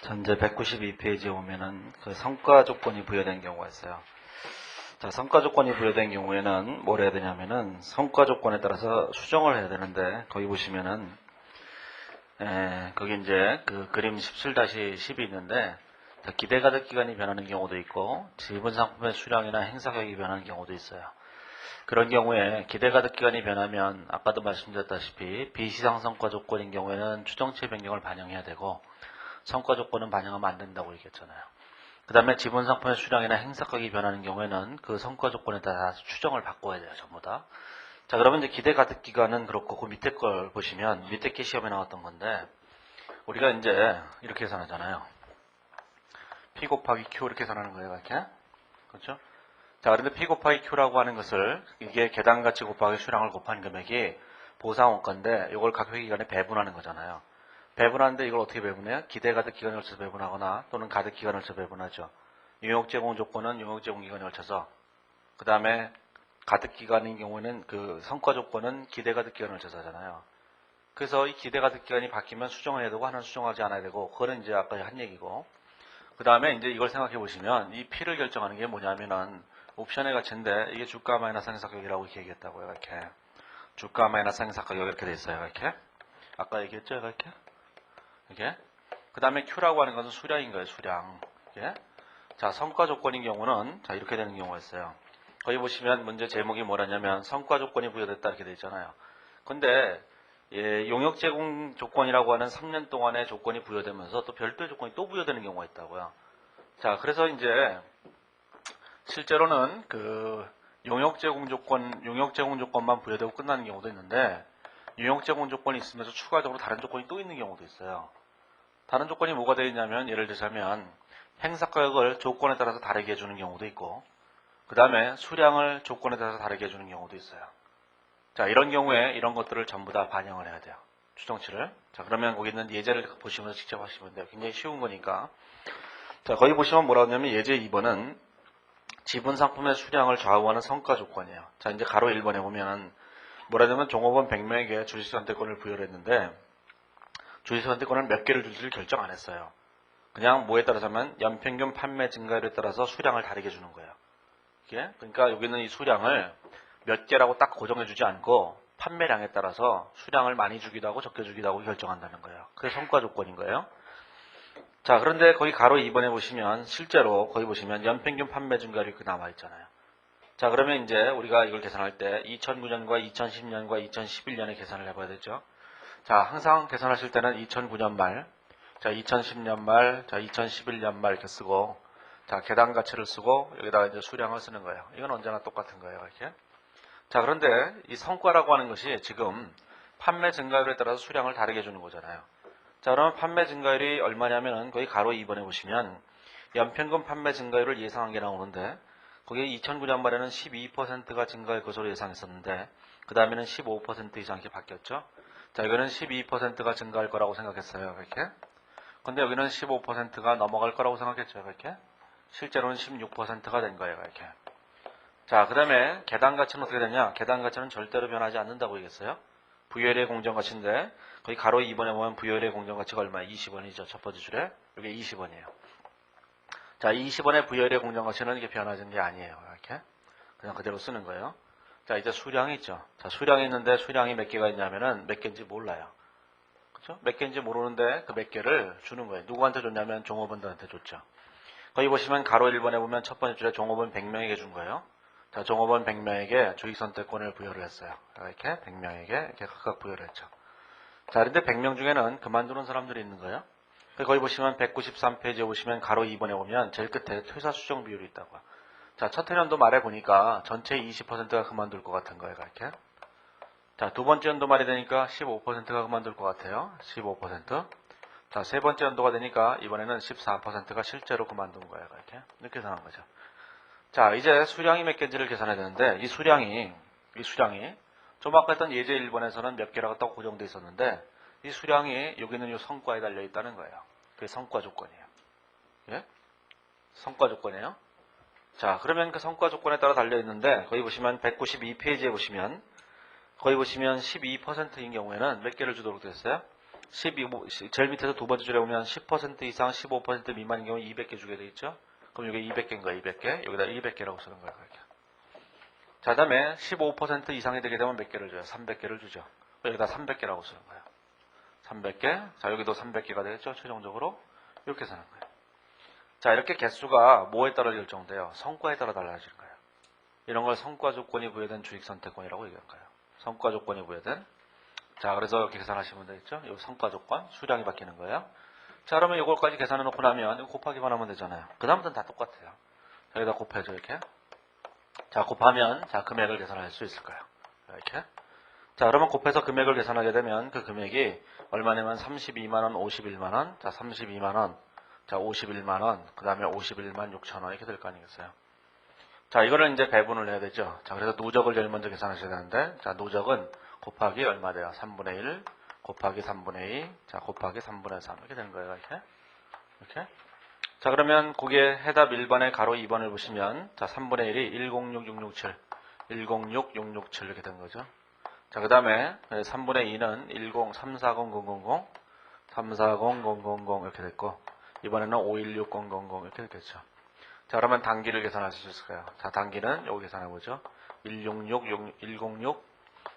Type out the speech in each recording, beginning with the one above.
전제 192페이지에 오면은 그 성과 조건이 부여된 경우가 있어요. 자, 성과 조건이 부여된 경우에는 뭘 해야 되냐면은 성과 조건에 따라서 수정을 해야 되는데 거기 보시면은 거기 이제 그 그림 17-10이 있는데 기대가득 기간이 변하는 경우도 있고 지분 상품의 수량이나 행사 가격이 변하는 경우도 있어요. 그런 경우에 기대가득 기간이 변하면 아까도 말씀드렸다시피 비시장 성과 조건인 경우에는 추정치 변경을 반영해야 되고 성과 조건은 반영하면 안 된다고 얘기했잖아요. 그 다음에 지분 상품의 수량이나 행사 가격이 변하는 경우에는 그 성과 조건에 따라 추정을 바꿔야 돼요, 전부 다. 자, 그러면 이제 기대 가득 기간은 그렇고 그 밑에 걸 보시면 밑에 게 시험에 나왔던 건데 우리가 이제 이렇게 계산하잖아요. P 곱하기 Q 이렇게 계산하는 거예요, 이렇게. 그렇죠? 자, 그런데 P 곱하기 Q라고 하는 것을 이게 계단가치 곱하기 수량을 곱한 금액이 보상원가인데 이걸 각 회기간에 배분하는 거잖아요. 배분하는데 이걸 어떻게 배분해요? 기대 가득 기간에 걸쳐서 배분하거나 또는 가득 기간에 걸쳐서 배분하죠. 용역 제공 조건은 용역 제공 기간에 걸쳐서 그 다음에 가득 기간인 경우는 그 성과 조건은 기대 가득 기간에 걸쳐서 하잖아요. 그래서 이 기대 가득 기간이 바뀌면 수정을 해야 되고 하나는 수정하지 않아야 되고 그거는 이제 아까 한 얘기고 그 다음에 이제 이걸 생각해 보시면 이 P를 결정하는 게 뭐냐면은 옵션의 가치인데 이게 주가 마이너스 행사 가격이라고 이렇게 얘기했다고요. 이렇게 주가 마이너스 행사 가격 이렇게 돼 있어요. 이렇게 아까 얘기했죠. 이렇게 그 다음에 Q라고 하는 것은 수량인 거예요. 수량. 이게. 자, 성과 조건인 경우는 자 이렇게 되는 경우가 있어요. 거기 보시면 문제 제목이 뭐라냐면 성과 조건이 부여됐다 이렇게 돼 있잖아요. 근데 용역 제공 조건이라고 하는 3년 동안의 조건이 부여되면서 또 별도의 조건이 또 부여되는 경우가 있다고요. 자, 그래서 이제 실제로는 그 용역 제공 조건만 부여되고 끝나는 경우도 있는데 용역 제공 조건이 있으면서 추가적으로 다른 조건이 또 있는 경우도 있어요. 다른 조건이 뭐가 되어 있냐면 예를 들자면 행사 가격을 조건에 따라서 다르게 해주는 경우도 있고 그 다음에 수량을 조건에 따라서 다르게 해주는 경우도 있어요. 자, 이런 경우에 이런 것들을 전부 다 반영을 해야 돼요. 추정치를. 자, 그러면 거기 있는 예제를 보시면서 직접 하시면 돼요. 굉장히 쉬운 거니까. 자, 거기 보시면 뭐라고 하냐면 예제 2번은 지분 상품의 수량을 좌우하는 성과 조건이에요. 자, 이제 가로 1번에 보면은 뭐라 하냐면 종업원 100명에게 주식 선택권을 부여를 했는데 주식 선택권을 몇 개를 줄지를 결정 안 했어요. 그냥 뭐에 따라서 하면 연평균 판매 증가율에 따라서 수량을 다르게 주는 거예요. 이게 그러니까 여기는 이 수량을 몇 개라고 딱 고정해 주지 않고 판매량에 따라서 수량을 많이 주기도 하고 적게 주기도 하고 결정한다는 거예요. 그게 성과 조건인 거예요. 자, 그런데 거기 가로 2번에 보시면 실제로 거기 보시면 연평균 판매 증가율이 그 남아 있잖아요. 자, 그러면 이제 우리가 이걸 계산할 때 2009년과 2010년과 2011년에 계산을 해봐야 되죠. 자, 항상 계산하실 때는 2009년 말, 자, 2010년 말, 자, 2011년 말 이렇게 쓰고, 자, 계단 가치를 쓰고, 여기다가 이제 수량을 쓰는 거예요. 이건 언제나 똑같은 거예요, 이렇게. 자, 그런데 이 성과라고 하는 것이 지금 판매 증가율에 따라서 수량을 다르게 주는 거잖아요. 자, 그러면 판매 증가율이 얼마냐면은 거기 가로 2번에 보시면 연평균 판매 증가율을 예상한 게 나오는데, 거기 2009년 말에는 12%가 증가할 것으로 예상했었는데, 그 다음에는 15% 이상 이렇게 바뀌었죠. 자, 이거는 12%가 증가할 거라고 생각했어요. 이렇게. 근데 여기는 15%가 넘어갈 거라고 생각했죠. 이렇게. 실제로는 16%가 된 거예요. 이렇게. 자, 그 다음에 계단 가치는 어떻게 되냐? 계단 가치는 절대로 변하지 않는다고 얘기했어요. 부여율의 공정가치인데 거기 가로 2번에 보면 부여율의 공정가치가 얼마예요? 20원이죠. 첫 번째 줄에. 이게 20원이에요. 자, 20원의 부여율의 공정가치는 이게 변하는 게 아니에요. 이렇게. 그냥 그대로 쓰는 거예요. 자, 이제 수량이 있죠. 자, 수량이 있는데 수량이 몇 개가 있냐면은 몇 개인지 몰라요. 그렇죠? 몇 개인지 모르는데 그 몇 개를 주는 거예요. 누구한테 줬냐면 종업원들한테 줬죠. 거기 보시면 가로 1번에 보면 첫 번째 줄에 종업원 100명에게 준 거예요. 자, 종업원 100명에게 주식 선택권을 부여를 했어요. 이렇게 100명에게 이렇게 각각 부여를 했죠. 자, 그런데 100명 중에는 그만두는 사람들이 있는 거예요. 거기 보시면 193페이지에 보시면 가로 2번에 보면 제일 끝에 퇴사 수정 비율이 있다고. 자, 첫 해년도 말에 보니까 전체 20%가 그만둘 것 같은 거예요. 이렇게. 자, 두 번째 연도 말이 되니까 15%가 그만둘 것 같아요. 15%. 자, 세 번째 연도가 되니까 이번에는 14%가 실제로 그만둔 거예요. 이렇게 계산한 거죠. 자, 이제 수량이 몇 개인지를 계산해야 되는데 이 수량이 좀 아까 했던 예제 1번에서는 몇 개라고 딱 고정되어 있었는데 이 수량이 여기는 이 성과에 달려 있다는 거예요. 그게 성과 조건이에요. 예? 성과 조건이에요. 자, 그러면 그 성과 조건에 따라 달려 있는데 거기 보시면 192페이지에 보시면 거기 보시면 12%인 경우에는 몇 개를 주도록 됐어요? 제일 밑에서 두 번째 줄에 보면 10% 이상 15% 미만인 경우 200개 주게 돼 있죠. 그럼 이게 200개인가 200개? 여기다 200개라고 쓰는 거예요. 이렇게. 자, 그다음에 15% 이상이 되게 되면 몇 개를 줘요? 300개를 주죠. 여기다 300개라고 쓰는 거예요. 300개. 자, 여기도 300개가 되겠죠. 최종적으로 이렇게 쓰는 거예요. 자, 이렇게 개수가 뭐에 따라 결정돼요? 성과에 따라 달라지는 거예요. 이런 걸 성과 조건이 부여된 주식 선택권이라고 얘기하는 거예요. 성과 조건이 부여된. 자, 그래서 이렇게 계산하시면 되겠죠. 이 성과 조건, 수량이 바뀌는 거예요. 자, 그러면 이걸까지 계산해 놓고 나면 이거 곱하기만 하면 되잖아요. 그 다음부터는 다 똑같아요. 여기다 곱해줘 이렇게. 자, 곱하면 자 금액을 계산할 수 있을 거예요. 이렇게. 자, 그러면 곱해서 금액을 계산하게 되면 그 금액이 얼마냐면 32만원, 51만원, 자 32만원, 자 51만원, 그 다음에 51만 6천원 이렇게 될 거 아니겠어요. 자, 이거를 이제 배분을 해야 되죠. 자, 그래서 누적을 제일 먼저 계산하셔야 되는데, 자, 누적은 곱하기 얼마 돼요? 3분의 1 곱하기 3분의 2, 자, 곱하기 3분의 3 이렇게 되는 거예요. 이렇게. 이렇게. 자, 그러면 거기에 해답 1번에 가로 2번을 보시면, 자, 3분의 1이 106667, 106667 이렇게 된 거죠. 자, 그 다음에 3분의 2는 103400000, 340000 이렇게 됐고, 이번에는 516000 이렇게 됐겠죠. 자, 그러면 단기를 계산할 수 있을까요? 자, 단기는 요거 계산해보죠. 166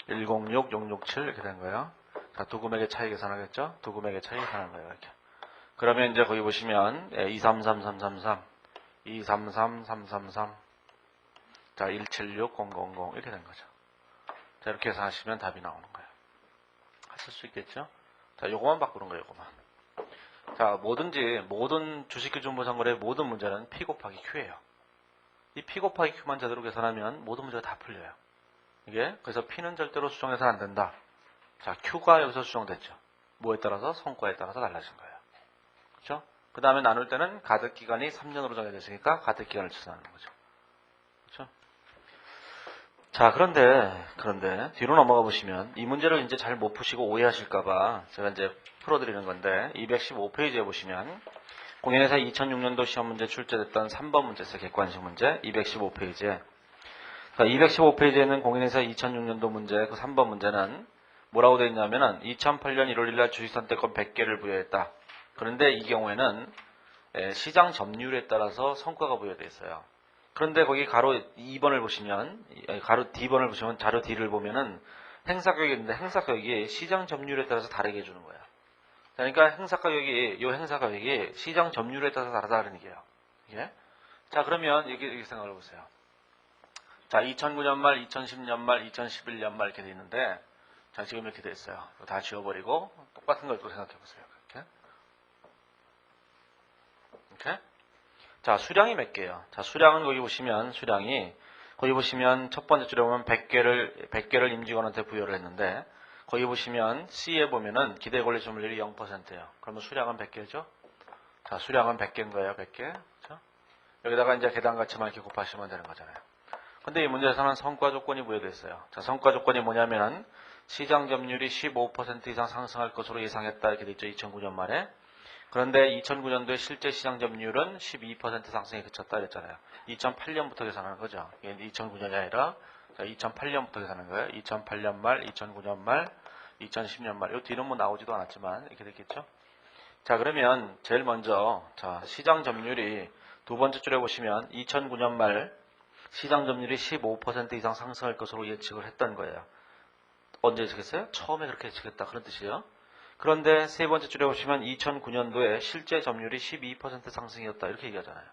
이렇게 된 거예요. 자, 두 금액의 차이 계산하겠죠? 두 금액의 차이 계산하는 거예요. 이렇게. 그러면 이제 거기 보시면 233333, 233333, 자, 176000 이렇게 된 거죠. 자, 이렇게 계산하시면 답이 나오는 거예요. 하실 수 있겠죠? 자, 요거만 바꾸는 거예요, 요거만. 자, 모든 주식기준보상거래의 모든 문제는 P 곱하기 Q예요. 이 P 곱하기 Q만 제대로 계산하면 모든 문제가 다 풀려요. 이게, 그래서 P는 절대로 수정해서는 안 된다. 자, Q가 여기서 수정됐죠. 뭐에 따라서? 성과에 따라서 달라진 거예요. 그렇죠? 그 다음에 나눌 때는 가득기간이 3년으로 정해졌으니까 가득기간을 추산하는 거죠. 그렇죠? 자, 그런데 뒤로 넘어가 보시면 이 문제를 이제 잘 못 푸시고 오해하실까봐 제가 이제 풀어드리는 건데 215페이지에 보시면 공인회사 2006년도 시험 문제 출제됐던 3번 문제에서 객관식 문제 215페이지에 215페이지에는 공인회사 2006년도 문제 그 3번 문제는 뭐라고 되어 있냐면은 2008년 1월 1일 주식선택권 100개를 부여했다. 그런데 이 경우에는 시장 점유율에 따라서 성과가 부여되어 있어요. 그런데 거기 가로 2번을 보시면, 가로 D번을 보시면 자료 D를 보면은 행사가격이 있는데 행사가격이 시장 점유율에 따라서 다르게 해주는 거예요. 그러니까 행사가격이 시장 점유율에 따라서 다르다는 얘기예요. 예? 자, 그러면 이렇게 생각을 해보세요. 자, 2009년 말, 2010년 말, 2011년 말 이렇게 돼 있는데, 자, 지금 이렇게 돼 있어요. 다 지워버리고 똑같은 걸 또 생각해 보세요. 이렇게. 자, 수량이 몇 개예요? 자, 수량은 거기 보시면 첫 번째 줄에 보면 100개를 임직원한테 부여를 했는데 거기 보시면 C에 보면은 기대 권리 점유율이 0%예요. 그러면 수량은 100개죠? 자, 수량은 100개인 거예요. 100개. 그렇죠? 여기다가 이제 계단 가치만 이렇게 곱하시면 되는 거잖아요. 근데 이 문제에서는 성과 조건이 부여되어 있어요. 자, 성과 조건이 뭐냐면은 시장 점유율이 15% 이상 상승할 것으로 예상했다 이렇게 돼 있죠. 2009년 말에. 그런데 2009년도에 실제 시장 점유율은 12% 상승에 그쳤다 그랬잖아요. 2008년부터 계산하는 거죠. 이게 2009년이 아니라 2008년부터 계산하는 거예요. 2008년 말, 2009년 말, 2010년 말. 이 뒤는 뭐 나오지도 않았지만 이렇게 됐겠죠. 자, 그러면 제일 먼저 자, 시장 점유율이 두 번째 줄에 보시면 2009년 말 시장 점유율이 15% 이상 상승할 것으로 예측을 했던 거예요. 언제 예측했어요? 처음에 그렇게 예측했다 그런 뜻이에요. 그런데 세 번째 줄에 보시면 2009년도에 실제 점유율이 12% 상승이었다 이렇게 얘기하잖아요.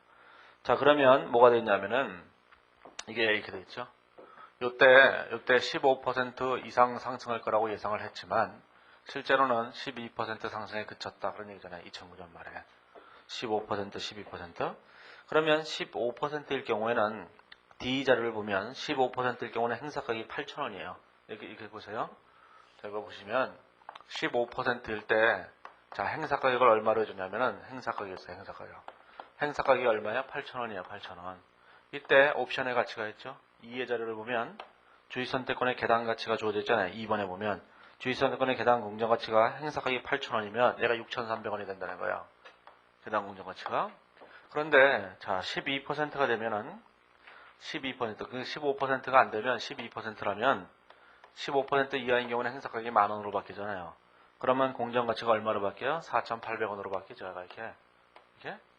자, 그러면 뭐가 되냐면은 이게 이렇게 돼 있죠. 요때 15% 이상 상승할 거라고 예상을 했지만 실제로는 12% 상승에 그쳤다 그런 얘기잖아요. 2009년 말에 15% 12%. 그러면 15%일 경우에는 D 자료를 보면 15%일 경우는 행사가격이 8,000원이에요. 이렇게 보세요. 자, 이거 보시면 15%일 때, 자, 행사가격을 얼마로 해주냐면은, 행사가격이었어요, 행사가격. 행사가격이 얼마야? 8,000원이에요, 8,000원. 이때 옵션의 가치가 있죠? 2의 자료를 보면, 주식선택권의 계단 가치가 주어져 있잖아요. 2번에 보면, 주식선택권의 계단 공정가치가 행사가격이 8,000원이면, 얘가 6,300원이 된다는 거예요. 계단 공정가치가. 그런데, 자, 12%가 되면은, 12%, 그 15%가 안 되면 12%라면, 15% 이하인 경우는 행사가격이 10,000원으로 바뀌잖아요. 그러면 공정가치가 얼마로 바뀌어요? 4,800원으로 바뀌죠. 이렇게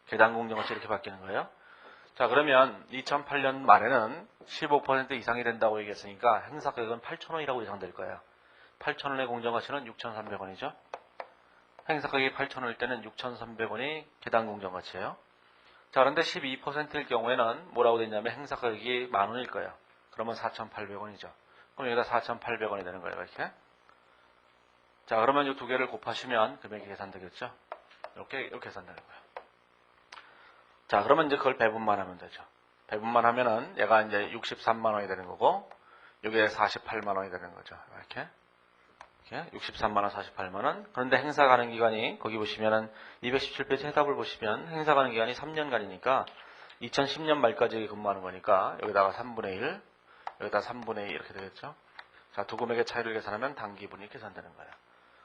계단 공정가치 이렇게 바뀌는 거예요. 자, 그러면 2008년 말에는 15% 이상이 된다고 얘기했으니까 행사가격은 8,000원이라고 예상될 거예요. 8,000원의 공정가치는 6,300원이죠. 행사가격이 8,000원일 때는 6,300원이 계단 공정가치예요. 자, 그런데 12%일 경우에는 뭐라고 되냐면 행사가격이 만원일 거예요. 그러면 4,800원이죠. 그럼 여기다 4,800원이 되는 거예요. 이렇게. 자, 그러면 이 두 개를 곱하시면 금액이 계산되겠죠. 이렇게 계산되는 거예요. 자, 그러면 이제 그걸 배분만 하면 되죠. 배분만 하면은 얘가 이제 63만 원이 되는 거고, 이게 48만 원이 되는 거죠. 이렇게 63만 원, 48만 원. 그런데 행사 가능 기간이 거기 보시면은 217페이지 해답을 보시면 행사 가능 기간이 3년간이니까 2010년 말까지 근무하는 거니까 여기다가 3분의 1, 여기다 3분의 2 이렇게 되겠죠. 자, 두 금액의 차이를 계산하면 단기분이 계산되는 거예요.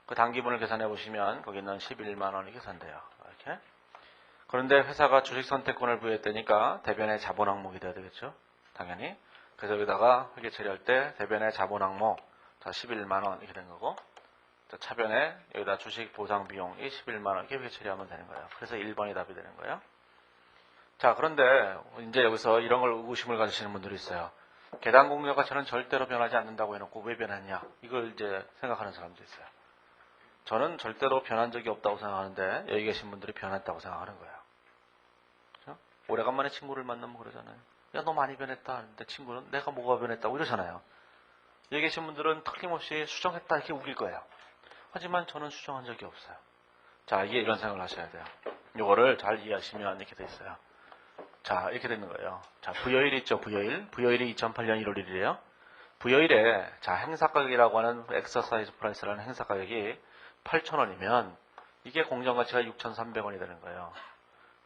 그 단기분을 계산해 보시면 거기는 11만 원이 계산돼요. 이렇게. 그런데 회사가 주식 선택권을 부여했다니까 대변의 자본 항목이 돼야 되겠죠. 당연히. 그래서 여기다가 회계 처리할 때 대변의 자본 항목, 자, 11만 원 이렇게 된 거고, 자, 차변에 여기다 주식 보상 비용이 11만 원 이렇게 회계 처리하면 되는 거예요. 그래서 1번이 답이 되는 거예요. 자, 그런데 이제 여기서 이런 걸 의구심을 가지시는 분들이 있어요. 계단 공정가치는 절대로 변하지 않는다고 해놓고 왜 변했냐? 이걸 이제 생각하는 사람도 있어요. 저는 절대로 변한 적이 없다고 생각하는데 여기 계신 분들이 변했다고 생각하는 거예요. 그렇죠? 오래간만에 친구를 만나면 그러잖아요. 야, 너 많이 변했다 하는데 친구는 내가 뭐가 변했다고 이러잖아요. 여기 계신 분들은 틀림없이 수정했다 이렇게 우길 거예요. 하지만 저는 수정한 적이 없어요. 자, 이게 이런 생각을 하셔야 돼요. 이거를 잘 이해하시면 이렇게 돼 있어요. 자, 이렇게 되는 거예요. 자, 부여일 있죠, 부여일. 부여일이 2008년 1월 1일이에요. 부여일에, 자, 행사가격이라고 하는 엑서사이즈 프라이스라는 행사가격이 8,000원이면 이게 공정가치가 6,300원이 되는 거예요.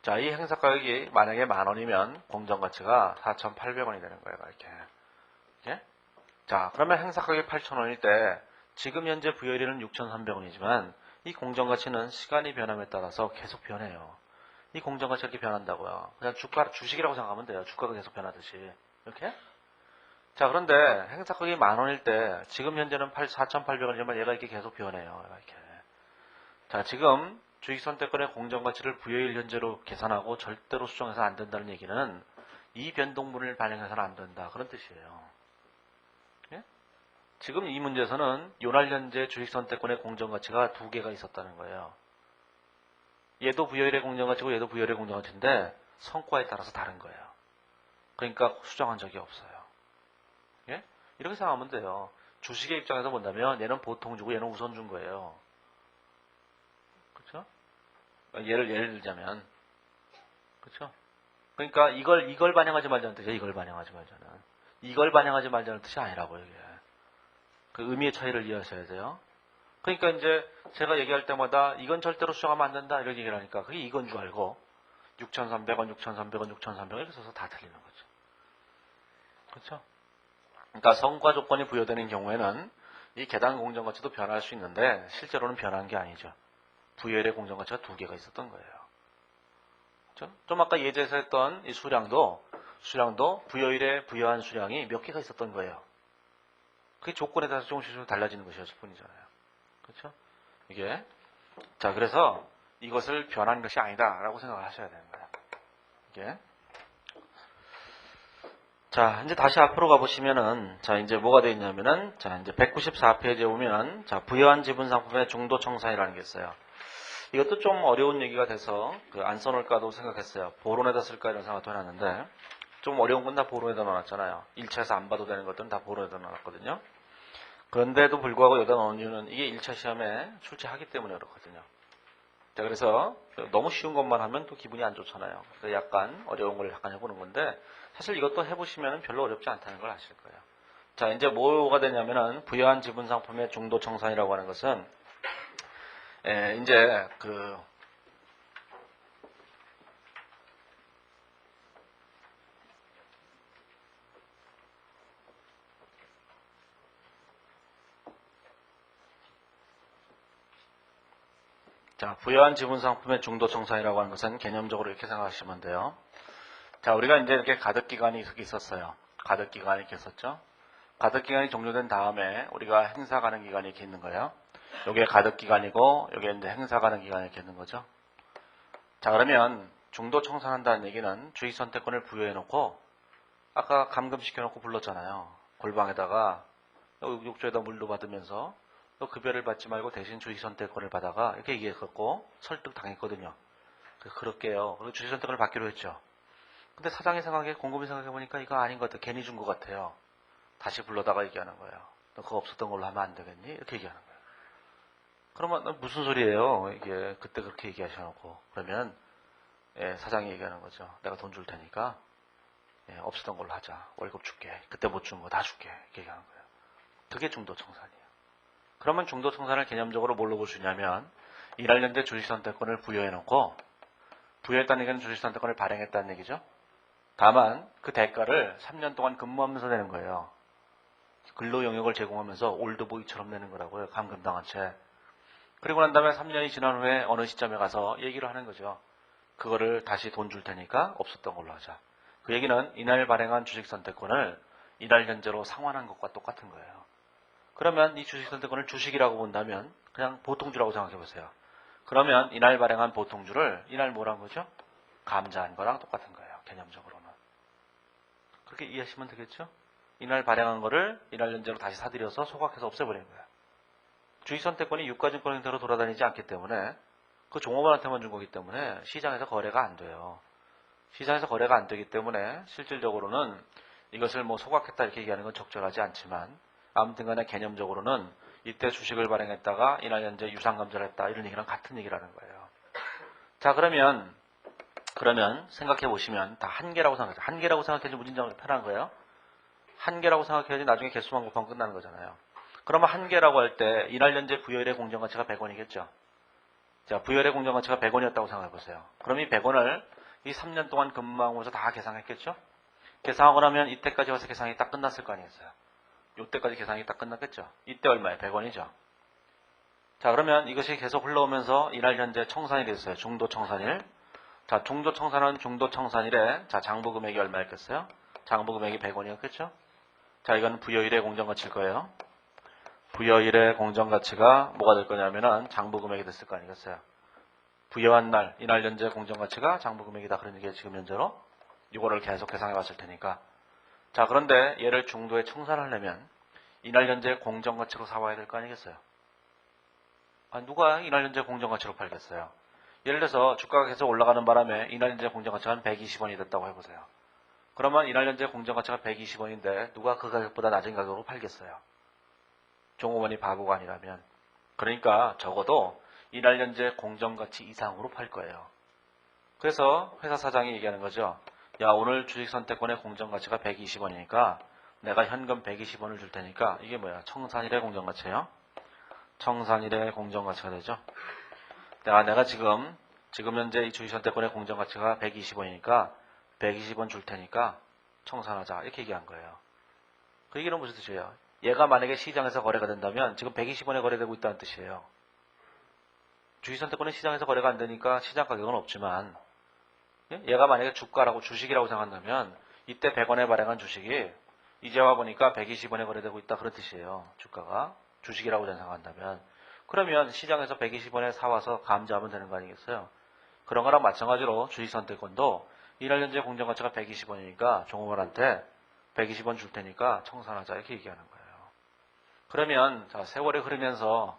자, 이 행사가격이 만약에 만원이면 공정가치가 4,800원이 되는 거예요. 이렇게. 자, 그러면 행사가격이 8,000원일 때 지금 현재 부여일은 6,300원이지만 이 공정가치는 시간이 변함에 따라서 계속 변해요. 이 공정가치가 이렇게 변한다고요. 그냥 주식이라고 생각하면 돼요. 주가가 계속 변하듯이. 이렇게? 자, 그런데 행사가격이 만원일 때 지금 현재는 4,800원이지만 얘가 이렇게 계속 변해요. 이렇게. 자, 지금 주식선택권의 공정가치를 부여일 현재로 계산하고 절대로 수정해서 안 된다는 얘기는 이 변동분을 반영해서는 안 된다. 그런 뜻이에요. 예? 지금 이 문제에서는 요날 현재 주식선택권의 공정가치가 두 개가 있었다는 거예요. 얘도 부여일의 공정가치고 얘도 부여일의 공정가치인데 성과에 따라서 다른 거예요. 그러니까 수정한 적이 없어요. 예? 이렇게 생각하면 돼요. 주식의 입장에서 본다면 얘는 보통 주고 얘는 우선 준 거예요. 그렇죠? 예를 들자면, 그렇죠? 그러니까 이걸 반영하지 말자는 뜻이야. 이걸 반영하지 말자는. 이걸 반영하지 말자는 뜻이 아니라고요. 이게. 그 의미의 차이를 이해하셔야 돼요. 그러니까 이제 제가 얘기할 때마다 이건 절대로 수정하면 안 된다 이렇게 얘기를 하니까 그게 이건 줄 알고 6,300원, 6,300원, 6,300원 이렇게 써서 다 틀리는 거죠. 그렇죠? 그러니까 성과 조건이 부여되는 경우에는 이 계단 공정가치도 변할 수 있는데 실제로는 변한 게 아니죠. 부여일의 공정가치가 두 개가 있었던 거예요. 그렇죠? 좀 아까 예제에서 했던 이 수량도 부여일에 부여한 수량이 몇 개가 있었던 거예요. 그게 조건에 따라서 조금씩 달라지는 것이었을 뿐이잖아요. 그렇죠? 이게 자, 그래서 이것을 변한 것이 아니다라고 생각을 하셔야 되는 거예요. 이게 자, 이제 다시 앞으로 가보시면은, 자, 이제 뭐가 되어 있냐면은, 자, 이제 194페이지에 오면, 자, 부여한 지분 상품의 중도 청산이라는 게 있어요. 이것도 좀 어려운 얘기가 돼서, 안 써놓을까도 생각했어요. 보론에다 쓸까 이런 생각도 해놨는데, 좀 어려운 건 다 보론에다 넣어놨잖아요. 1차에서 안 봐도 되는 것들은 다 보론에다 넣어놨거든요. 그런데도 불구하고 여기다 넣은 이유는 이게 1차 시험에 출제하기 때문에 그렇거든요. 자, 그래서 너무 쉬운 것만 하면 또 기분이 안 좋잖아요. 그래서 약간 어려운 걸 약간 해보는 건데 사실 이것도 해보시면 별로 어렵지 않다는 걸 아실 거예요. 자, 이제 뭐가 되냐면은 부여한 지분 상품의 중도 청산이라고 하는 것은 이제 자, 부여한 지분 상품의 중도 청산이라고 하는 것은 개념적으로 이렇게 생각하시면 돼요. 자, 우리가 이제 이렇게 가덕 기간이 있었어요. 가덕 기간이 이렇게 있었죠. 가덕 기간이 종료된 다음에 우리가 행사 가능 기간이 이렇게 있는 거예요. 요게 가득 기간이고 요게 이제 행사 가능 기간이 이렇게 있는 거죠. 자, 그러면 중도 청산한다는 얘기는 주식 선택권을 부여해 놓고 아까 감금시켜 놓고 불렀잖아요. 골방에다가 욕조에다 물도 받으면서 급여를 받지 말고 대신 주식 선택권을 받아가 이렇게 얘기했고 설득 당했거든요. 그렇게요. 그리고 주식 선택권을 받기로 했죠. 근데 사장이 생각해, 공급이 생각해 보니까 이거 아닌 것 같아. 괜히 준 것 같아요. 다시 불러다가 얘기하는 거예요. 너 그거 없었던 걸로 하면 안 되겠니? 이렇게 얘기하는 거예요. 그러면 무슨 소리예요? 이게 그때 그렇게 얘기하셔놓고 그러면 사장이 얘기하는 거죠. 내가 돈 줄 테니까 없었던 걸로 하자. 월급 줄게. 그때 못 준 거 다 줄게. 이렇게 얘기하는 거예요. 그게 중도청산이에요. 그러면 중도청산을 개념적으로 뭘로 볼 수 있냐면 이날연대 주식선택권을 부여해놓고 부여했다는 얘기는 주식선택권을 발행했다는 얘기죠. 다만 그 대가를 3년 동안 근무하면서 내는 거예요. 근로 영역을 제공하면서 올드보이처럼 내는 거라고요. 감금당한 채. 그리고 난 다음에 3년이 지난 후에 어느 시점에 가서 얘기를 하는 거죠. 그거를 다시 돈 줄 테니까 없었던 걸로 하자. 그 얘기는 이날 발행한 주식선택권을 이날 현재로 상환한 것과 똑같은 거예요. 그러면 이 주식선택권을 주식이라고 본다면 그냥 보통주라고 생각해 보세요. 그러면 이날 발행한 보통주를 이날 뭐란 거죠? 감자한 거랑 똑같은 거예요. 개념적으로는. 그렇게 이해하시면 되겠죠? 이날 발행한 거를 이날 현재로 다시 사들여서 소각해서 없애버린 거예요. 주식선택권이 유가증권 형태로 돌아다니지 않기 때문에 그 종업원한테만 준 거기 때문에 시장에서 거래가 안 돼요. 시장에서 거래가 안 되기 때문에 실질적으로는 이것을 뭐 소각했다 이렇게 얘기하는 건 적절하지 않지만 아무튼 간에 개념적으로는 이때 주식을 발행했다가 이날 현재 유상감자를 했다 이런 얘기랑 같은 얘기라는 거예요. 자, 그러면 생각해 보시면 다 한 개라고 생각하죠. 한 개라고 생각해야지 무진장으로 편한 거예요. 한 개라고 생각해야지 나중에 개수만 곱하면 끝나는 거잖아요. 그러면 한 개라고 할 때 이날 현재 부여일의 공정가치가 100원이겠죠. 자, 부여일의 공정가치가 100원이었다고 생각해 보세요. 그럼 이 100원을 이 3년 동안 근무하면서 다 계산했겠죠? 계산하고 나면 이때까지 와서 계산이 딱 끝났을 거 아니겠어요? 이때까지 계산이 딱 끝났겠죠? 이때 얼마예요? 100원이죠. 자, 그러면 이것이 계속 흘러오면서 이날 현재 청산이 됐어요. 중도 청산일. 자, 중도 청산은 중도 청산일에 자, 장부 금액이 얼마였겠어요? 장부 금액이 100원이었겠죠? 자, 이건 부여일의 공정가치일 거예요. 부여일의 공정가치가 뭐가 될 거냐면은 장부 금액이 됐을 거 아니겠어요? 부여한 날, 이날 현재 공정가치가 장부 금액이다. 그런 얘기에 지금 현재로 이거를 계속 계산해 봤을 테니까. 자, 그런데 얘를 중도에 청산하려면 이날 현재 공정가치로 사와야 될 거 아니겠어요? 누가 이날 현재 공정가치로 팔겠어요? 예를 들어서 주가가 계속 올라가는 바람에 이날 현재 공정가치가 한 120원이 됐다고 해보세요. 그러면 이날 현재 공정가치가 120원인데 누가 그 가격보다 낮은 가격으로 팔겠어요? 종업원이 바보가 아니라면. 그러니까 적어도 이날 현재 공정가치 이상으로 팔 거예요. 그래서 회사 사장이 얘기하는 거죠. 야, 오늘 주식선택권의 공정가치가 120원이니까 내가 현금 120원을 줄 테니까 이게 뭐야? 청산일의 공정가치예요. 청산일의 공정가치가 되죠. 내가 지금 현재 이 주식선택권의 공정가치가 120원이니까 120원 줄 테니까 청산하자 이렇게 얘기한 거예요. 그 얘기는 무슨 뜻이에요? 얘가 만약에 시장에서 거래가 된다면 지금 120원에 거래되고 있다는 뜻이에요. 주식선택권은 시장에서 거래가 안 되니까 시장 가격은 없지만 얘가 만약에 주가라고 주식이라고 생각한다면 이때 100원에 발행한 주식이 이제 와보니까 120원에 거래되고 있다 그런 뜻이에요. 주가가 주식이라고 생각한다면 그러면 시장에서 120원에 사와서 감자하면 되는 거 아니겠어요? 그런 거랑 마찬가지로 주식선택권도 이날 현재 공정가치가 120원이니까 종업원한테 120원 줄 테니까 청산하자 이렇게 얘기하는 거예요. 그러면 자, 세월이 흐르면서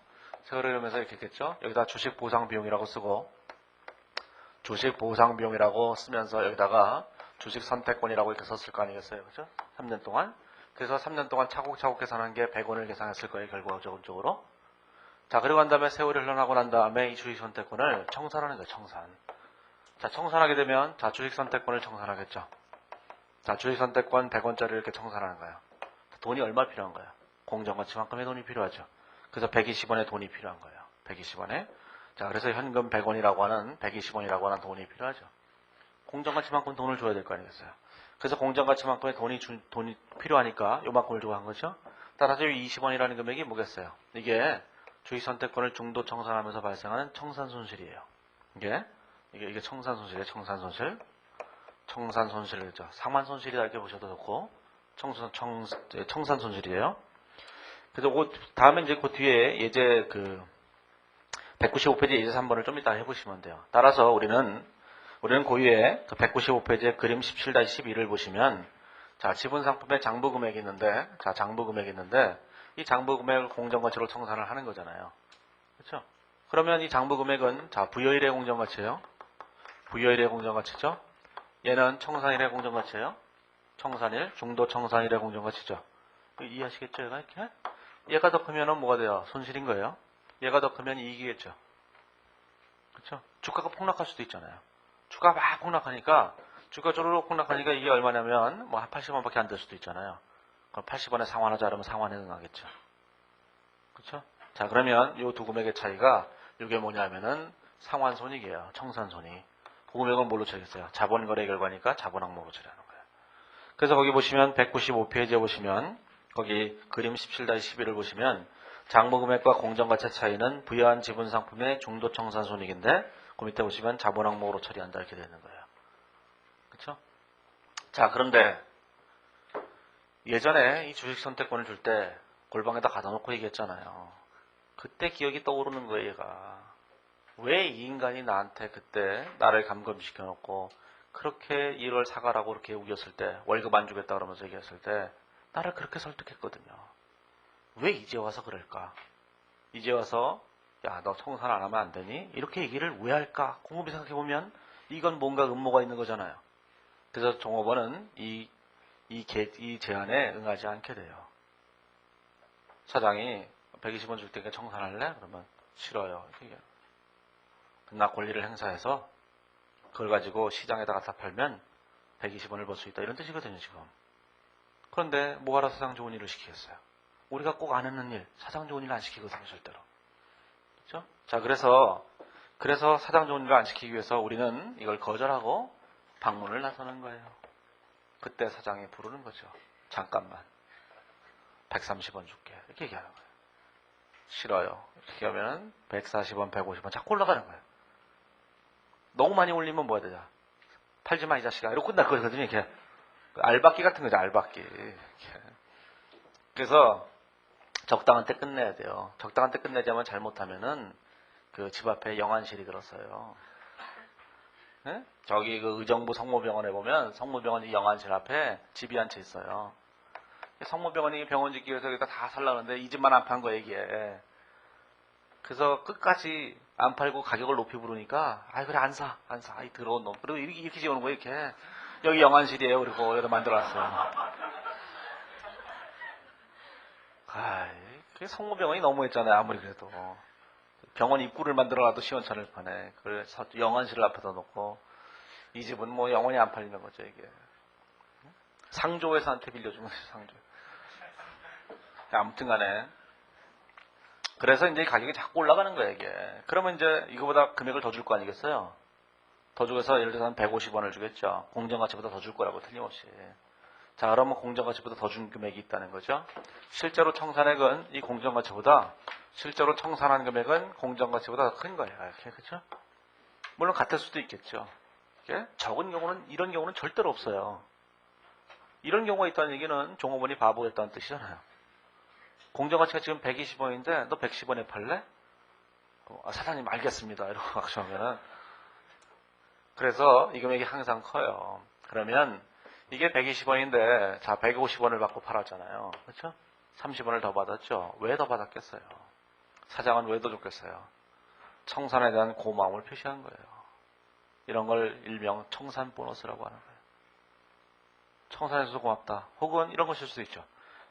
이렇게 했겠죠? 여기다 주식 보상 비용이라고 쓰고 주식 보상 비용이라고 쓰면서 여기다가 주식 선택권이라고 이렇게 썼을 거 아니겠어요? 그죠? 3년 동안. 그래서 3년 동안 차곡차곡 계산한 게 100원을 계산했을 거예요. 결과적으로. 자, 그리고 난 다음에 세월이 흘러나고 난 다음에 이 주식 선택권을 청산하는 거예요. 청산. 자, 청산하게 되면 자, 주식 선택권을 청산하겠죠. 자, 주식 선택권 100원짜리 이렇게 청산하는 거예요. 돈이 얼마 필요한 거예요? 공정가치만큼의 돈이 필요하죠. 그래서 120원의 돈이 필요한 거예요. 120원에. 자, 그래서 현금 100원이라고 하는 120원이라고 하는 돈이 필요하죠. 공정가치만큼 돈을 줘야 될 거 아니겠어요. 그래서 공정가치만큼의 돈이 필요하니까 요만큼을 주고 한 거죠. 따라서 20원이라는 금액이 뭐겠어요? 이게 주식선택권을 중도 청산하면서 발생하는 청산손실이에요. 이게 청산손실이에요. 청산손실이죠. 상환손실이다 이렇게 보셔도 좋고 청산손실이에요. 그래서 다음에 이제 그 뒤에 예제 195페이지 예제 3번을 좀 이따 해보시면 돼요. 따라서 우리는 고유의 195페이지의 그림 17-12를 보시면, 자, 지분 상품의 장부 금액이 있는데, 이 장부 금액을 공정가치로 청산을 하는 거잖아요. 그렇죠? 그러면 이 장부 금액은, 자, 부여일의 공정가치예요. 부여일의 공정가치죠. 얘는 청산일의 공정가치예요. 청산일, 중도 청산일의 공정가치죠. 이해하시겠죠? 얘가 이렇게? 얘가 더 크면은 뭐가 돼요? 손실인 거예요. 얘가 더 크면 이익이겠죠. 그렇죠? 주가가 폭락할 수도 있잖아요. 주가가 막 폭락하니까, 주가 쪼르륵 폭락하니까 이게 얼마냐면 뭐 한 80원밖에 안 될 수도 있잖아요. 그럼 80원에 상환하자 그러면 상환에 응하겠죠. 그렇죠? 자, 그러면 이 두 금액의 차이가 이게 뭐냐면은 상환손익이에요. 청산손익. 그 금액은 뭘로 처리했어요? 자본거래 결과니까 자본항목으로 처리하는 거예요. 그래서 거기 보시면 195페이지에 보시면 거기 그림 17-11을 보시면 장부금액과 공정가치 차이는 부여한 지분상품의 중도청산손익인데 그 밑에 보시면 자본항목으로 처리한다 이렇게 되는 거예요. 그렇죠? 자, 그런데 예전에 이 주식선택권을 줄 때 골방에다 가다 놓고 얘기했잖아요. 그때 기억이 떠오르는 거예요, 얘가. 왜 이 인간이 나한테 그때 나를 감금시켜 놓고 그렇게 이걸 사가라고 그렇게 우겼을 때, 월급 안 주겠다 그러면서 얘기했을 때 나를 그렇게 설득했거든요. 왜 이제 와서 그럴까? 이제 와서 야, 너 청산 안 하면 안 되니? 이렇게 얘기를 왜 할까? 곰곰이 생각해보면 이건 뭔가 음모가 있는 거잖아요. 그래서 종업원은 이 제안에 응하지 않게 돼요. 사장이 120원 줄 테니까 청산할래? 그러면 싫어요. 나 권리를 행사해서 그걸 가지고 시장에다 갖다 팔면 120원을 벌 수 있다. 이런 뜻이거든요, 지금. 그런데 뭐하러 사장 좋은 일을 시키겠어요? 우리가 꼭 안 하는 일, 사장 좋은 일 안 시키거든요, 절대로. 그렇죠? 자, 그래서 사장 좋은 일을 안 시키기 위해서 우리는 이걸 거절하고 방문을 나서는 거예요. 그때 사장이 부르는 거죠. 잠깐만. 130원 줄게. 이렇게 얘기하는 거예요. 싫어요. 이렇게 하면 140원, 150원 자꾸 올라가는 거예요. 너무 많이 올리면 뭐야 되냐. 팔지 마, 이 자식아. 이러고 끝날 거거든요, 이렇게. 알박기 같은 거죠, 알박기. 이렇게. 그래서 적당한 때 끝내야 돼요. 적당한 때 끝내자면 잘못하면은 그 집 앞에 영안실이 들었어요. 네? 저기 그 의정부 성모병원에 보면 성모병원 영안실 앞에 집이 한 채 있어요. 성모병원이 병원 짓기 위해서 여기다 다 살라는데 이 집만 안 판 거야 이게. 그래서 끝까지 안 팔고 가격을 높이 부르니까 아 그래 안 사. 이 더러운 놈. 그리고 이렇게 지어놓은 거예요 이렇게. 여기 영안실이에요. 그리고 여기다 만들어놨어요. 그게 성모병원이 너무했잖아요. 아무리 그래도. 병원 입구를 만들어놔도 시원찮을 판에 그걸 영안실을 앞에다 놓고 이 집은 뭐 영원히 안 팔리는 거죠 이게. 상조회사한테 빌려준 거죠 상조. 아무튼간에 그래서 이제 가격이 자꾸 올라가는 거예요 이게. 그러면 이제 이거보다 금액을 더 줄 거 아니겠어요? 더 주고서 예를 들어서 한 150원을 주겠죠. 공정가치보다 더 줄 거라고 틀림없이. 자, 그러면 공정가치보다 더 준 금액이 있다는 거죠. 실제로 청산액은 이 공정가치보다 실제로 청산한 금액은 공정가치보다 더 큰 거예요. 이렇게 그렇죠? 물론 같을 수도 있겠죠. 이게 적은 경우는 이런 경우는 절대로 없어요. 이런 경우가 있다는 얘기는 종업원이 바보였다는 뜻이잖아요. 공정가치가 지금 120원인데 너 110원에 팔래? 사장님 알겠습니다. 이러고 막 하면은 그래서 이 금액이 항상 커요. 그러면 이게 120원인데 자 150원을 받고 팔았잖아요. 그렇죠? 30원을 더 받았죠. 왜 더 받았겠어요? 사장은 왜 더 줬겠어요? 청산에 대한 고마움을 표시한 거예요. 이런 걸 일명 청산 보너스라고 하는 거예요. 청산해줘서 고맙다. 혹은 이런 것일 수도 있죠.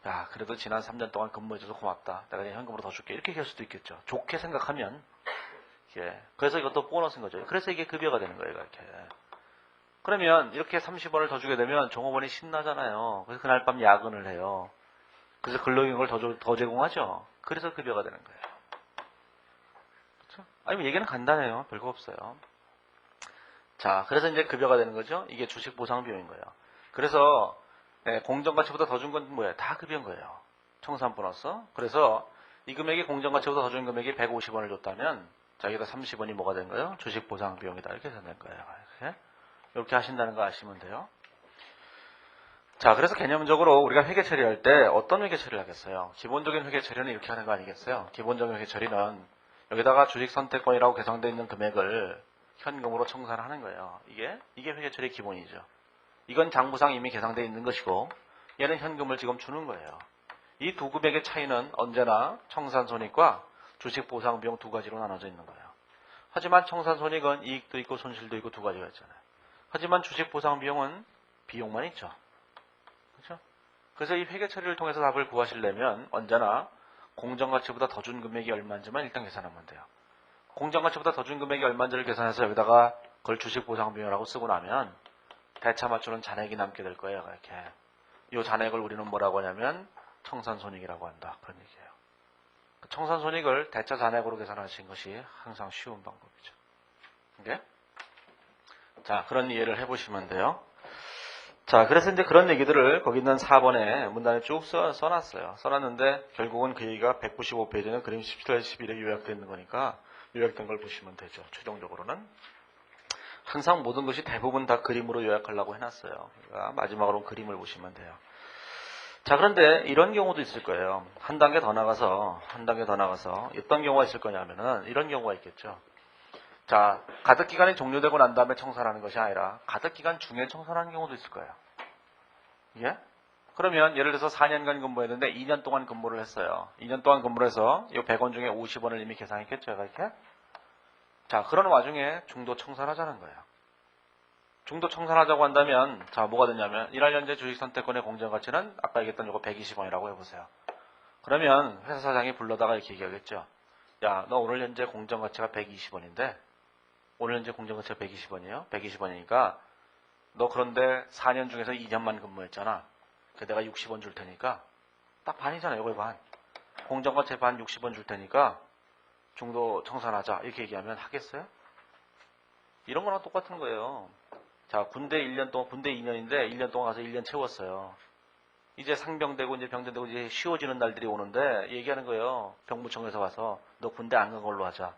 야 그래도 지난 3년 동안 근무해줘서 고맙다. 내가 그냥 현금으로 더 줄게. 이렇게 할 수도 있겠죠. 좋게 생각하면 그래서 이것도 보너스인 거죠. 그래서 이게 급여가 되는 거예요. 이렇게. 그러면 이렇게 30원을 더 주게 되면 종업원이 신나잖아요. 그래서 그날 밤 야근을 해요. 그래서 근로기록을 더 제공하죠. 그래서 급여가 되는 거예요. 그렇죠? 아니 얘기는 간단해요. 별거 없어요. 자, 그래서 이제 급여가 되는 거죠. 이게 주식 보상 비용인 거예요. 그래서 공정가치보다 더 준 건 뭐예요? 다 급여인 거예요. 청산 보너스. 그래서 이 금액이 공정가치보다 더 준 금액이 150원을 줬다면 자, 여기다 30원이 뭐가 된 거예요? 주식 보상 비용이다. 이렇게 되는 거예요. 이렇게 하신다는 거 아시면 돼요. 자, 그래서 개념적으로 우리가 회계 처리할 때 어떤 회계 처리를 하겠어요? 기본적인 회계 처리는 이렇게 하는 거 아니겠어요? 기본적인 회계 처리는 여기다가 주식 선택권이라고 계산되어 있는 금액을 현금으로 청산을 하는 거예요. 이게 회계 처리의 기본이죠. 이건 장부상 이미 계산되어 있는 것이고 얘는 현금을 지금 주는 거예요. 이 두 금액의 차이는 언제나 청산손익과 주식보상비용 두 가지로 나눠져 있는 거예요. 하지만 청산손익은 이익도 있고 손실도 있고 두 가지가 있잖아요. 하지만 주식보상비용은 비용만 있죠. 그렇죠? 그래서 이 회계 처리를 통해서 답을 구하시려면 언제나 공정가치보다 더 준 금액이 얼마인지만 일단 계산하면 돼요. 공정가치보다 더 준 금액이 얼마인지를 계산해서 여기다가 그걸 주식보상비용이라고 쓰고 나면 대차 맞추는 잔액이 남게 될 거예요. 이렇게. 이 잔액을 우리는 뭐라고 하냐면 청산손익이라고 한다. 그런 얘기예요. 청산손익을 대차 잔액으로 계산하신 것이 항상 쉬운 방법이죠. 네? 자, 그런 이해를 해보시면 돼요. 자, 그래서 이제 그런 얘기들을 거기 있는 4번에 문단에 쭉 써놨어요. 써놨는데 결국은 그 얘기가 195페이지는 그림 17, 11에 요약되어 있는 거니까 요약된 걸 보시면 되죠. 최종적으로는. 항상 모든 것이 대부분 다 그림으로 요약하려고 해놨어요. 그러니까 마지막으로 그림을 보시면 돼요. 자, 그런데 이런 경우도 있을 거예요. 한 단계 더 나가서 어떤 경우가 있을 거냐면은 이런 경우가 있겠죠. 자, 가덕기간이 종료되고 난 다음에 청산하는 것이 아니라 가덕기간 중에 청산하는 경우도 있을 거예요. 예? 그러면 예를 들어서 4년간 근무했는데 2년 동안 근무를 했어요. 2년 동안 근무를 해서 이 100원 중에 50원을 이미 계산했겠죠, 이렇게? 자, 그런 와중에 중도 청산하자는 거예요. 중도 청산하자고 한다면 자, 뭐가 되냐면 1할 현재 주식 선택권의 공정가치는 아까 얘기했던 이거 120원이라고 해보세요. 그러면 회사 사장이 불러다가 이렇게 얘기하겠죠. 야, 너 오늘 현재 공정가치가 120원인데 오늘 현재 공정가치가 120원이에요. 120원이니까 너 그런데 4년 중에서 2년만 근무했잖아. 그 내가 60원 줄 테니까 딱 반이잖아요. 이거 반. 공정가치 반 60원 줄 테니까 중도 청산하자. 이렇게 얘기하면 하겠어요? 이런 거랑 똑같은 거예요. 자, 군대 1년 동안, 군대 2년인데 1년 동안 가서 1년 채웠어요. 이제 상병되고 이제 병대되고 이제 쉬워지는 날들이 오는데 얘기하는 거예요. 병무청에서 와서 너 군대 안 간 걸로 하자.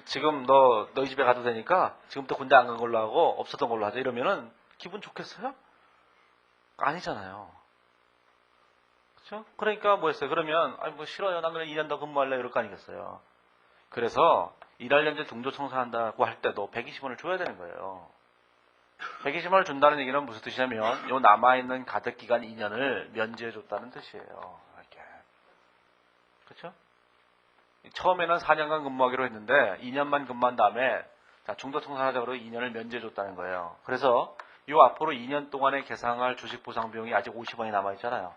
지금 너희 집에 가도 되니까 지금부터 군대 안 간 걸로 하고 없었던 걸로 하자. 이러면은 기분 좋겠어요? 아니잖아요. 그렇죠? 그러니까 뭐였어요? 그러면 아니 뭐 싫어요. 난 그냥 2년 더 근무할래 이럴 거 아니겠어요. 그래서 일할 현재 중도 청산한다고 할 때도 120원을 줘야 되는 거예요. 120원을 준다는 얘기는 무슨 뜻이냐면 요 남아있는 가덕기간 2년을 면제해 줬다는 뜻이에요. 이렇게. 그렇죠? 처음에는 4년간 근무하기로 했는데 2년만 근무한 다음에 자, 중도 청산하자고 2년을 면제해 줬다는 거예요. 그래서 요 앞으로 2년 동안에 계상할 주식 보상 비용이 아직 50원이 남아 있잖아요.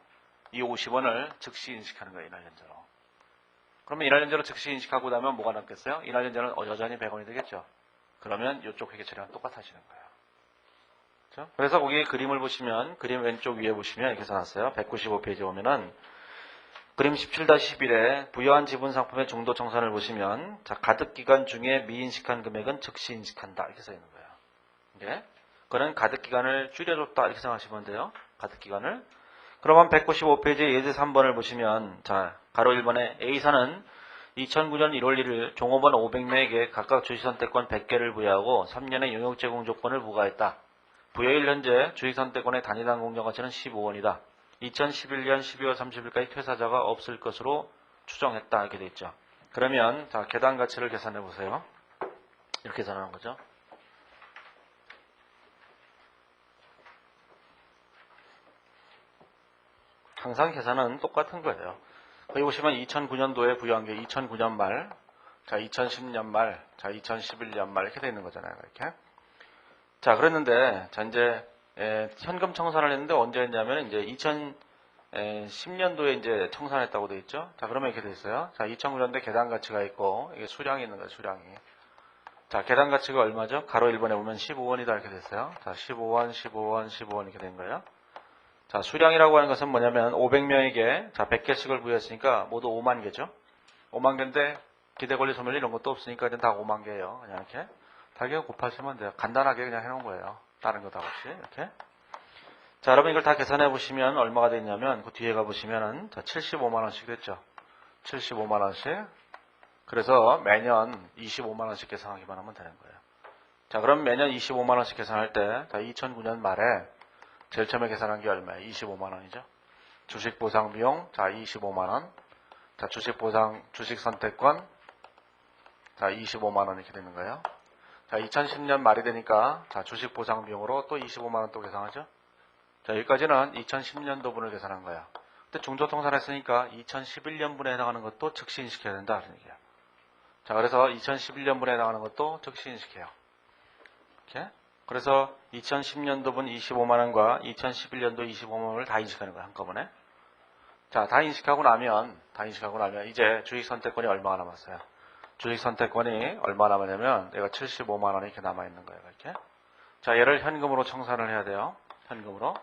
이 50원을 즉시 인식하는 거예요. 이날 현재로. 그러면 이날 현재로 즉시 인식하고 나면 뭐가 남겠어요? 이날 현재는 여전히 100원이 되겠죠. 그러면 이쪽 회계 처리랑 똑같아지는 거예요. 그렇죠? 그래서 거기 그림을 보시면 그림 왼쪽 위에 보시면 이렇게 써놨어요. 195페이지 보면은 그림 17-11에 부여한 지분 상품의 중도 청산을 보시면 자, 가득 기간 중에 미인식한 금액은 즉시 인식한다 이렇게 써 있는 거예요. 네? 그는 가득 기간을 줄여줬다 이렇게 생각하시면 돼요. 가득 기간을. 그러면 195페이지 예제 3번을 보시면 자, 가로 1번에 A사는 2009년 1월 1일 종업원 500명에게 각각 주식선택권 100개를 부여하고 3년의 용역 제공 조건을 부과했다. 부여일 현재 주식선택권의 단위당 공정가치는 15원이다. 2011년 12월 30일까지 퇴사자가 없을 것으로 추정했다. 이렇게 돼 있죠. 그러면 자, 계단 가치를 계산해 보세요. 이렇게 계산하는 거죠. 항상 계산은 똑같은 거예요. 여기 보시면 2009년도에 부여한 게 2009년 말, 자 2010년 말, 자 2011년 말 이렇게 돼 있는 거잖아요. 이렇게. 자, 그랬는데 자 이제 현금 청산을 했는데 언제 했냐면 이제 2010년도에 이제 청산했다고 돼 있죠. 자, 그러면 이렇게 돼 있어요. 자, 2009년도에 계단 가치가 있고 이게 수량이 있는 거예요. 수량이. 자, 계단 가치가 얼마죠? 가로 1번에 보면 15원이다 이렇게 됐어요. 자, 15원, 15원, 15원 이렇게 된 거예요. 자, 수량이라고 하는 것은 뭐냐면 500명에게 자 100개씩을 부여했으니까 모두 5만 개죠. 5만 개인데 기대 권리 소멸 이런 것도 없으니까 이제 다 5만 개예요. 그냥 이렇게 달걀 곱하시면 돼요. 간단하게 그냥 해놓은 거예요. 다른 거 다 없이 이렇게. 자, 여러분 이걸 다 계산해 보시면 얼마가 되냐면 그 뒤에 가 보시면은 자 75만 원씩 됐죠. 75만 원씩. 그래서 매년 25만 원씩 계산하기만 하면 되는 거예요. 자, 그럼 매년 25만 원씩 계산할 때, 자, 2009년 말에 제일 처음에 계산한 게 얼마예요? 25만 원이죠. 주식 보상 비용, 자, 25만 원. 자, 주식 보상, 주식 선택권, 자, 25만 원 이렇게 되는 거예요. 자, 2010년 말이 되니까, 자, 주식 보상 비용으로 또 25만 원 또 계산하죠. 자, 여기까지는 2010년도분을 계산한 거야. 근데 중조통산 했으니까 2011년분에 해당하는 것도 즉시 인식해야 된다. 그런 얘기야. 자, 그래서 2011년분에 해당하는 것도 즉시 인식해요. 이렇게. 그래서 2010년도분 25만원과 2011년도 25만원을 다 인식하는 거야. 한꺼번에. 자, 다 인식하고 나면 이제 주식선택권이 얼마가 남았어요? 주식선택권이 얼마 남았냐면 얘가 75만원이 이렇게 남아있는 거예요. 이렇게. 자, 얘를 현금으로 청산을 해야 돼요. 현금으로.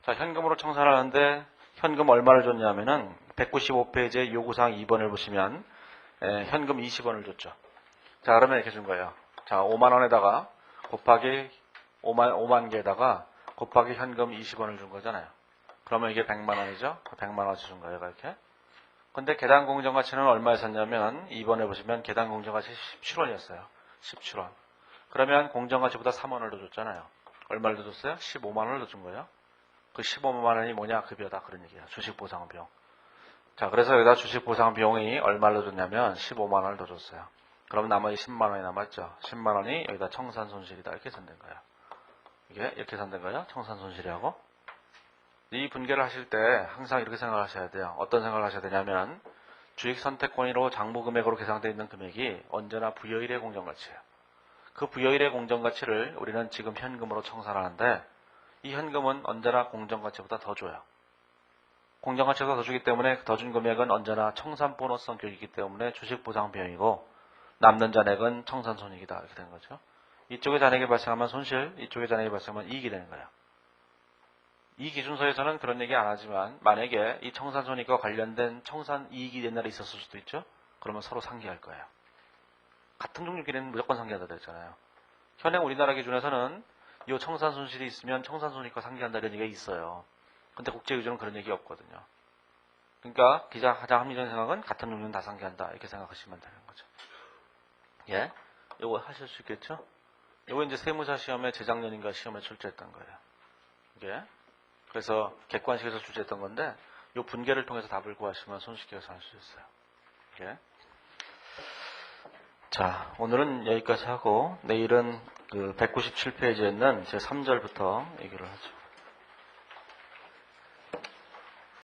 자, 현금으로 청산을 하는데 현금 얼마를 줬냐면은 195페이지의 요구사항 2번을 보시면 현금 20원을 줬죠. 자, 그러면 이렇게 준 거예요. 자, 5만원에다가 곱하기 5만 개에다가 곱하기 현금 20원을 준 거잖아요. 그러면 이게 100만원이죠. 100만원어치 준 거예요. 이렇게. 근데 계단 공정가치는 얼마에 샀냐면 2번에 보시면 계단 공정가치 17원이었어요. 17원. 그러면 공정가치보다 3원을 더 줬잖아요. 얼마를 더 줬어요? 15만원을 더 준 거예요. 그 15만원이 뭐냐? 급여다. 그런 얘기예요. 주식보상 비용. 자, 그래서 여기다 주식보상 비용이 얼마를 더 줬냐면 15만원을 더 줬어요. 그럼 나머지 10만원이 남았죠. 10만원이 여기다 청산손실이다. 이렇게 산된 거예요. 이게 이렇게 산된 거예요. 청산손실이하고. 이 분계를 하실 때 항상 이렇게 생각하셔야 돼요. 어떤 생각을 하셔야 되냐면 주식선택권으로 장부금액으로 계산되어 있는 금액이 언제나 부여일의 공정가치예요. 그 부여일의 공정가치를 우리는 지금 현금으로 청산하는데 이 현금은 언제나 공정가치보다 더 줘요. 공정가치보다 더 주기 때문에 더 준 금액은 언제나 청산 보너스 성격이기 때문에 주식보상 비용이고 남는 잔액은 청산손익이다. 이렇게 되는 거죠. 이쪽에 잔액이 발생하면 손실, 이쪽에 잔액이 발생하면 이익이 되는 거예요. 이 기준서에서는 그런 얘기 안 하지만 만약에 이 청산손익과 관련된 청산이익이 옛날에 있었을 수도 있죠. 그러면 서로 상기할 거예요. 같은 종류끼리는 무조건 상기한다 그랬잖아요. 현행 우리나라 기준에서는 이 청산손실이 있으면 청산손익과 상기한다 이런 얘기가 있어요. 근데 국제기준은 그런 얘기 없거든요. 그러니까 기자 가장 합리적인 생각은 같은 종류는 다 상기한다 이렇게 생각하시면 되는 거죠. 예, 요거 하실 수 있겠죠? 요거 이제 세무사 시험에 재작년인가 시험에 출제했던 거예요. 이게 그래서 객관식에서 출제했던 건데 요 분계를 통해서 답을 구하시면 손쉽게 계산할 수 있어요. 예. 자, 오늘은 여기까지 하고 내일은 그 197페이지에 있는 제 3절부터 얘기를 하죠.